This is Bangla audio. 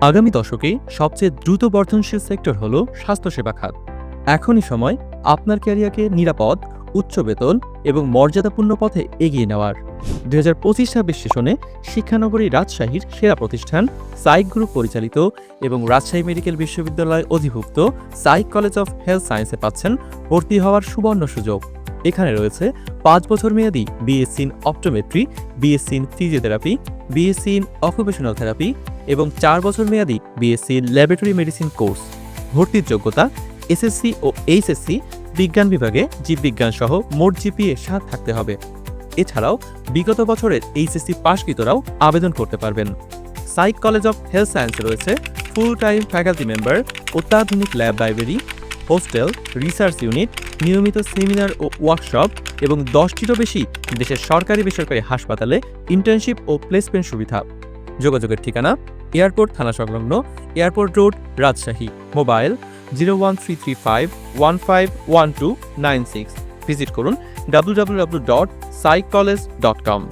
আগামী দশকে সবচেয়ে দ্রুত বর্ধনশীল সেক্টর হল স্বাস্থ্যসেবা খাত। এখনই সময় আপনার ক্যারিয়ারকে নিরাপদ, উচ্চ বেতন এবং মর্যাদাপূর্ণ পথে এগিয়ে নেওয়ার। 2025-26 সেশনে শিক্ষানগরী রাজশাহীর সেরা প্রতিষ্ঠান সাইক গ্রুপ পরিচালিত এবং রাজশাহী মেডিকেল বিশ্ববিদ্যালয় অধিভুক্ত সাইক কলেজ অফ হেলথ সায়েন্সে পাচ্ছেন ভর্তি হওয়ার সুবর্ণ সুযোগ। এখানে রয়েছে 5 বছর মেয়াদী BSc in optometry, BSc in physiotherapy, BSc in occupational therapy এবং 4 বছর মেয়াদী BSc in laboratory medicine course. ভর্তির যোগ্যতা এসএসসি ও এইচএসসি, বিজ্ঞান বিভাগে জীববিজ্ঞান সহ মোট জিপিএ 7 থাকতে হবে। এছাড়াও বিগত বছরের এইচএসসি পাশকৃতরাও আবেদন করতে পারবেন। সাইক কলেজ অফ হেলথ সায়েন্সে রয়েছে ফুল টাইম ফ্যাকাল্টি মেম্বার, অত্যাধুনিক lab library, hostel, research unit, নিয়মিত সেমিনার ও ওয়ার্কশপ এবং 10টিরও বেশি দেশের সরকারি বেসরকারি হাসপাতালে ইন্টার্নশিপ ও প্লেসমেন্ট সুবিধা। যোগাযোগের ঠিকানা এয়ারপোর্ট থানা সংলগ্ন, airport road, Rajshahi. Mobile 01335151296। Visit করুন www.saikcollege.com।